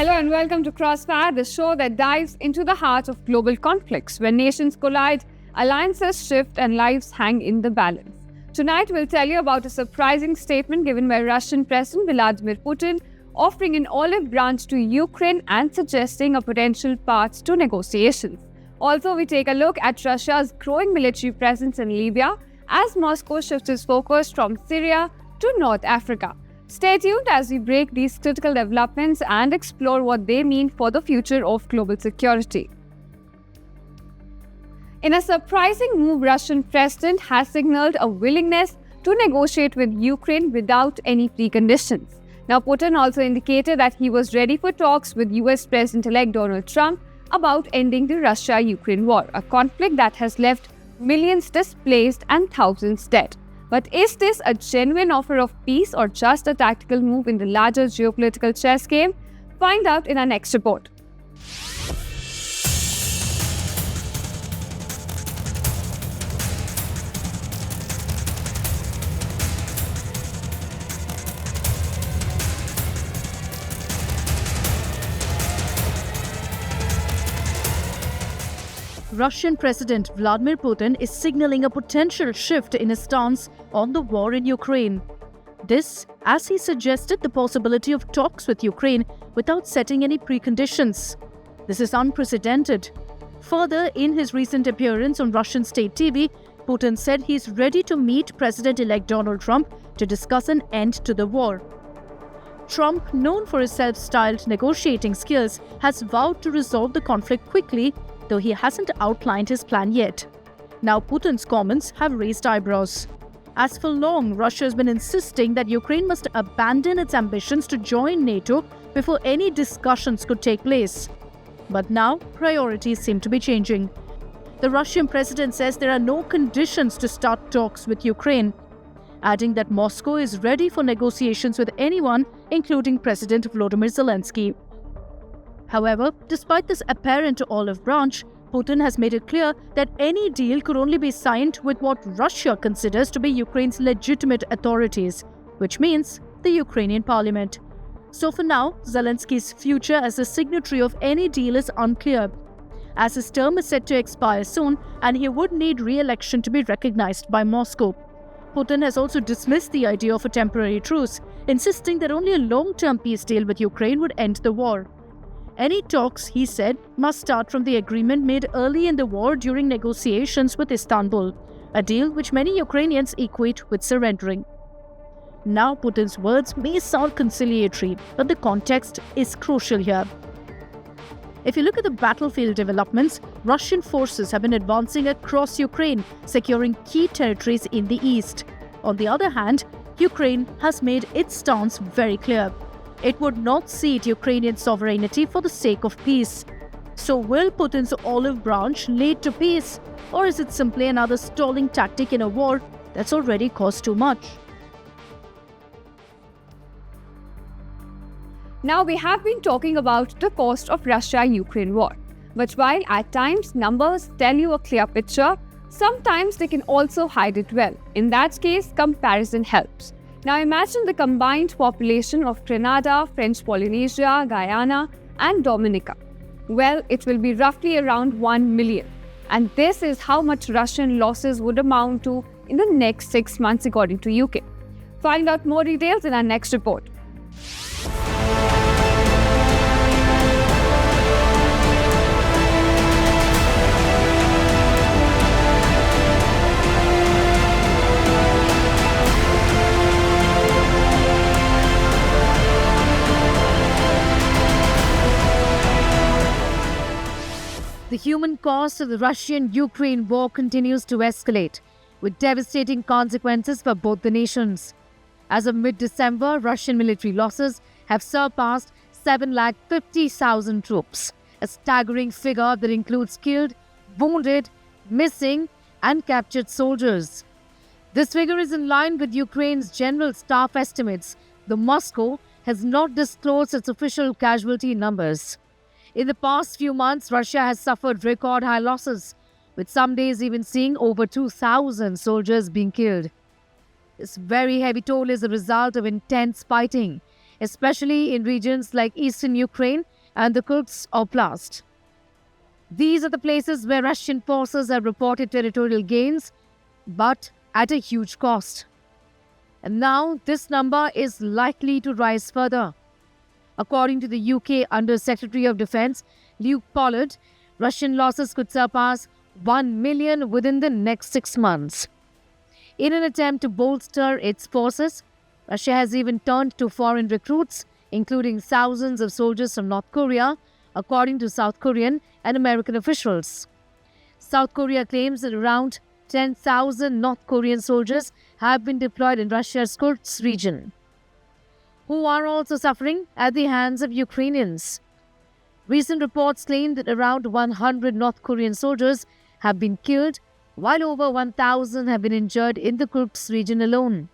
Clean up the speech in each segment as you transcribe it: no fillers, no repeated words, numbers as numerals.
Hello and welcome to Crossfire, the show that dives into the heart of global conflicts. When nations collide, alliances shift and lives hang in the balance. Tonight we'll tell you about a surprising statement given by Russian President Vladimir Putin, offering an olive branch to Ukraine and suggesting a potential path to negotiations. Also, we take a look at Russia's growing military presence in Libya as Moscow shifts its focus from Syria to North Africa. Stay tuned as we break these critical developments and explore what they mean for the future of global security. In a surprising move, Russian President has signaled a willingness to negotiate with Ukraine without any preconditions. Now, Putin also indicated that he was ready for talks with US President-elect Donald Trump about ending the Russia-Ukraine war, a conflict that has left millions displaced and thousands dead. But is this a genuine offer of peace or just a tactical move in the larger geopolitical chess game? Find out in our next report. Russian President Vladimir Putin is signaling a potential shift in his stance on the war in Ukraine. This, as he suggested the possibility of talks with Ukraine without setting any preconditions. This is unprecedented. Further, in his recent appearance on Russian state TV, Putin said he is ready to meet President-elect Donald Trump to discuss an end to the war. Trump, known for his self-styled negotiating skills, has vowed to resolve the conflict quickly, though he hasn't outlined his plan yet. Now, Putin's comments have raised eyebrows. As for long, Russia has been insisting that Ukraine must abandon its ambitions to join NATO before any discussions could take place. But now, priorities seem to be changing. The Russian president says there are no conditions to start talks with Ukraine, adding that Moscow is ready for negotiations with anyone, including President Volodymyr Zelensky. However, despite this apparent olive branch, Putin has made it clear that any deal could only be signed with what Russia considers to be Ukraine's legitimate authorities, which means the Ukrainian parliament. So for now, Zelensky's future as a signatory of any deal is unclear, as his term is set to expire soon and he would need re-election to be recognized by Moscow. Putin has also dismissed the idea of a temporary truce, insisting that only a long-term peace deal with Ukraine would end the war. Any talks, he said, must start from the agreement made early in the war during negotiations with Istanbul, a deal which many Ukrainians equate with surrendering. Now, Putin's words may sound conciliatory, but the context is crucial here. If you look at the battlefield developments, Russian forces have been advancing across Ukraine, securing key territories in the east. On the other hand, Ukraine has made its stance very clear. It would not cede Ukrainian sovereignty for the sake of peace. So will Putin's olive branch lead to peace, or is it simply another stalling tactic in a war that's already caused too much? Now, we have been talking about the cost of Russia-Ukraine war. But while at times numbers tell you a clear picture, sometimes they can also hide it well. In that case, comparison helps. Now imagine the combined population of Grenada, French Polynesia, Guyana and Dominica. Well, it will be roughly around 1 million. And this is how much Russian losses would amount to in the next 6 months according to UK. Find out more details in our next report. The human cost of the Russian-Ukraine war continues to escalate, with devastating consequences for both the nations. As of mid-December, Russian military losses have surpassed 750,000 troops, a staggering figure that includes killed, wounded, missing, and captured soldiers. This figure is in line with Ukraine's general staff estimates, though Moscow has not disclosed its official casualty numbers. In the past few months, Russia has suffered record high losses, with some days even seeing over 2,000 soldiers being killed. This very heavy toll is a result of intense fighting, especially in regions like eastern Ukraine, and the Kursk Oblast. These are the places where Russian forces have reported territorial gains, but at a huge cost. And now this number is likely to rise further. According to the UK Under Secretary of Defence, Luke Pollard, Russian losses could surpass 1 million within the next 6 months. In an attempt to bolster its forces, Russia has even turned to foreign recruits, including thousands of soldiers from North Korea, according to South Korean and American officials. South Korea claims that around 10,000 North Korean soldiers have been deployed in Russia's Kursk region, who are also suffering at the hands of Ukrainians. Recent reports claim that around 100 North Korean soldiers have been killed, while over 1,000 have been injured in the Kursk region alone.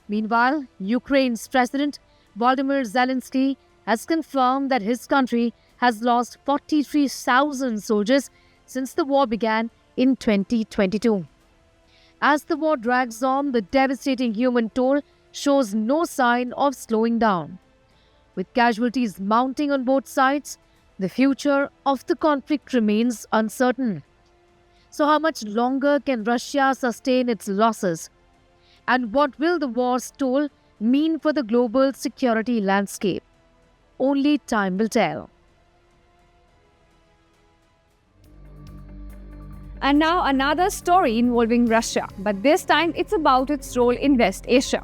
Meanwhile, Ukraine's President Volodymyr Zelensky has confirmed that his country has lost 43,000 soldiers since the war began in 2022. As the war drags on, the devastating human toll shows no sign of slowing down. With casualties mounting on both sides, the future of the conflict remains uncertain. So how much longer can Russia sustain its losses? And what will the war's toll mean for the global security landscape? Only time will tell. And now another story involving Russia, but this time it's about its role in West Asia.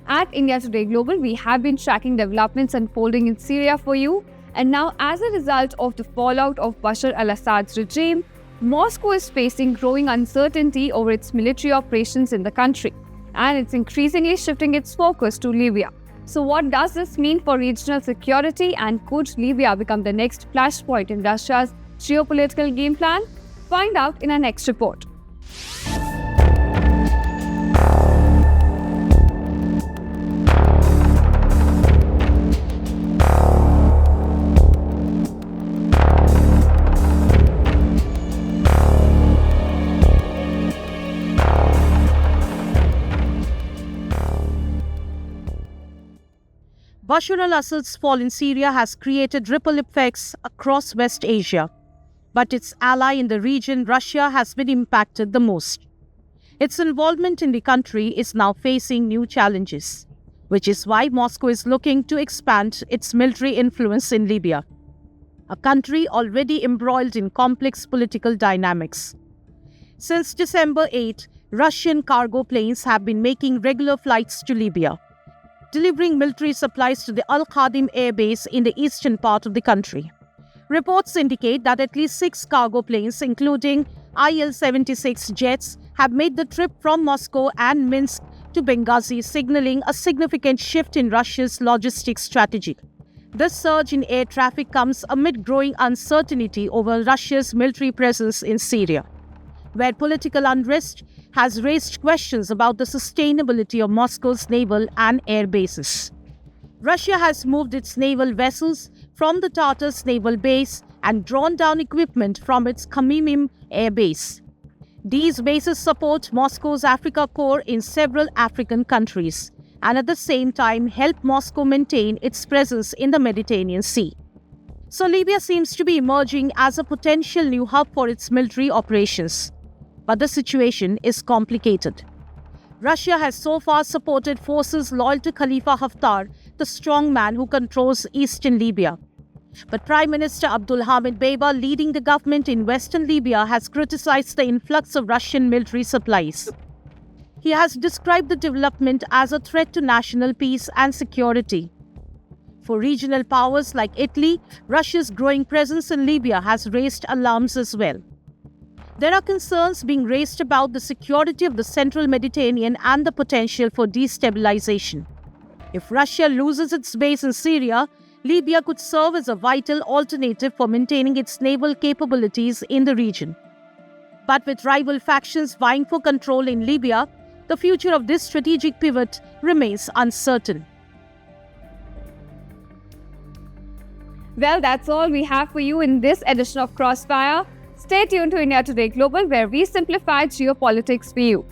At India Today Global, we have been tracking developments unfolding in Syria for you, and now as a result of the fallout of Bashar al-Assad's regime, Moscow is facing growing uncertainty over its military operations in the country, and it's increasingly shifting its focus to Libya. So what does this mean for regional security, and could Libya become the next flashpoint in Russia's geopolitical game plan? Find out in our next report. Bashar al-Assad's fall in Syria has created ripple effects across West Asia, but its ally in the region, Russia, has been impacted the most. Its involvement in the country is now facing new challenges, which is why Moscow is looking to expand its military influence in Libya, a country already embroiled in complex political dynamics. Since December 8, Russian cargo planes have been making regular flights to Libya, delivering military supplies to the Al-Khadim air base in the eastern part of the country. Reports indicate that at least 6 cargo planes, including Il-76 jets, have made the trip from Moscow and Minsk to Benghazi, signaling a significant shift in Russia's logistics strategy. This surge in air traffic comes amid growing uncertainty over Russia's military presence in Syria, where political unrest has raised questions about the sustainability of Moscow's naval and air bases. Russia has moved its naval vessels from the Tartus naval base and drawn down equipment from its Khmeimim air base. These bases support Moscow's Africa Corps in several African countries, and at the same time help Moscow maintain its presence in the Mediterranean Sea. So Libya seems to be emerging as a potential new hub for its military operations. But the situation is complicated. Russia has so far supported forces loyal to Khalifa Haftar, the strongman who controls eastern Libya. But Prime Minister Abdul Hamid Dbeibah, leading the government in western Libya, has criticized the influx of Russian military supplies. He has described the development as a threat to national peace and security. For regional powers like Italy, Russia's growing presence in Libya has raised alarms as well. There are concerns being raised about the security of the central Mediterranean and the potential for destabilization. If Russia loses its base in Syria, Libya could serve as a vital alternative for maintaining its naval capabilities in the region. But with rival factions vying for control in Libya, the future of this strategic pivot remains uncertain. Well, that's all we have for you in this edition of Crossfire. Stay tuned to India Today Global, where we simplify geopolitics for you.